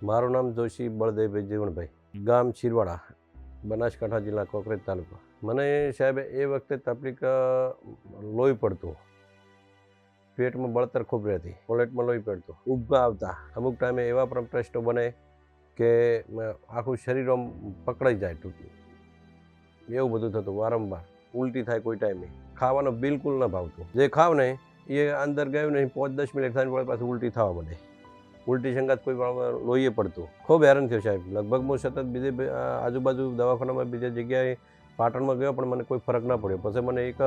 મારું નામ જોશી બળદેવભાઈ જીવણભાઈ, ગામ શિરવાડા, બનાસકાંઠા જિલ્લા કોકરેજ તાલુકો. મને સાહેબ એ વખતે તકલીફ લોહી પડતું, પેટમાં બળતર ખૂબ રહેતી, કોલેટમાં લોહી પડતું, ઉબકા આવતા, અમુક ટાઈમે એવા પણ પ્રશ્નો બને કે આખું શરીર આમ પકડાઈ જાય તૂટતું, એવું બધું થતું વારંવાર. ઉલટી થાય કોઈ ટાઈમે, ખાવાનું બિલકુલ ન ભાવતું, જે ખાવ ને એ અંદર ગયું નહીં 5-10 મિનિટ થાય વળી પાછું ઉલટી થવા માંડે, ઉલટી સંગાત કોઈ લોહીએ પડતું. ખૂબ હેરાન થયો સાહેબ. લગભગ હું સતત બીજે આજુબાજુ દવાખાનામાં બીજા જગ્યાએ પાટણમાં ગયો પણ મને કોઈ ફરક ના પડ્યો. પછી મને એક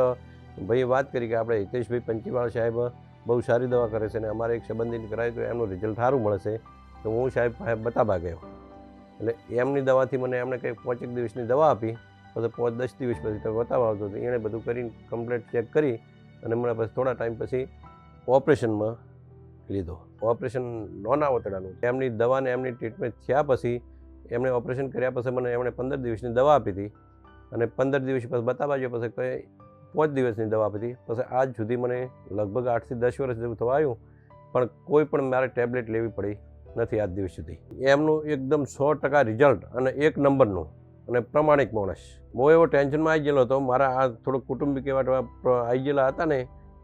ભાઈએ વાત કરી કે આપણે હિતેશભાઈ પંચીવાળા સાહેબ બહુ સારી દવા કરે છે ને અમારે એક સંબંધીને કરાય તો એમનું રિઝલ્ટ સારું મળશે. તો હું સાહેબ બતાવવા ગયો, એટલે એમની દવાથી મને એમણે કંઈક 5 દિવસની દવા આપી. પછી 5-10 દિવસ પછી તો બતાવવા આવતો હતો. એણે બધું કરીને કમ્પ્લીટ ચેક કરી અને મને પછી થોડા ટાઈમ પછી ઓપરેશનમાં લીધો. ઓપરેશન નોના ઓતડાનું. એમની દવાને એમની ટ્રીટમેન્ટ થયા પછી એમણે ઓપરેશન કર્યા પછી મને એમણે 15 દિવસની દવા આપી હતી અને 15 દિવસ પછી બતાવવા ગયો પછી કંઈ 5 દિવસની દવા આપી હતી. પછી આજ સુધી મને લગભગ 8 થી 10 વર્ષ જેવું થવા આવ્યું પણ કોઈ પણ મારે ટેબ્લેટ લેવી પડી નથી આજ દિવસ સુધી. એમનું એકદમ 100% રિઝલ્ટ અને 1 નંબરનું અને પ્રમાણિક માણસ. હું એવો ટેન્શનમાં આવી ગયેલો હતો, મારા આ થોડુંક કુટુંબિક એવા આવી ગયેલા હતા ને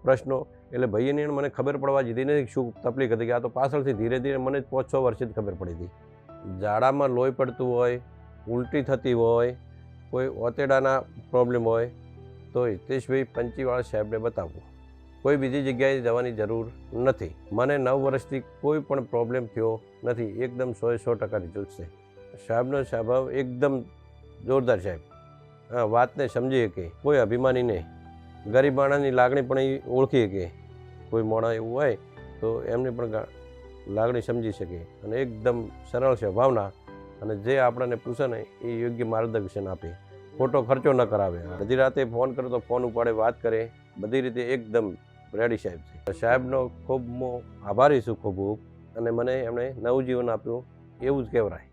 પ્રશ્નો, એટલે ભાઈને મને ખબર પડવા દીધી નથી શું તકલીફ હતી. કે આ તો પાછળથી ધીરે ધીરે મને 5-6 વર્ષથી જ ખબર પડી હતી. ઝાડામાં લોહી પડતું હોય, ઉલટી થતી હોય, કોઈ ઓતેડાના પ્રોબ્લેમ હોય તો હિતેશભાઈ પંચીવાળા સાહેબને બતાવવું. કોઈ બીજી જગ્યાએ જવાની જરૂર નથી. મને 9 વર્ષથી કોઈ પણ પ્રોબ્લેમ થયો નથી. એકદમ 100% રિઝલ્ટ છે. સાહેબનો સ્વભાવ એકદમ જોરદાર સાહેબ. હા, વાતને સમજી શકે, કોઈ અભિમાની નહીં. ગરીબ માણસની લાગણી પણ એ ઓળખી શકે. કોઈ માણસ એવું હોય તો એમને પણ લાગણી સમજી શકે અને એકદમ સરળ સ્વભાવના, અને જે આપણને પૂછે ને એ યોગ્ય માર્ગદર્શન આપે. ખોટો ખર્ચો ન કરાવે. અડધી રાતે ફોન કરો તો ફોન ઉપાડે, વાત કરે, બધી રીતે એકદમ રેડી સાહેબ છે. સાહેબનો ખૂબ હું આભારી છું ખૂબ, અને મને એમણે નવું જીવન આપ્યું એવું જ કહેવાય.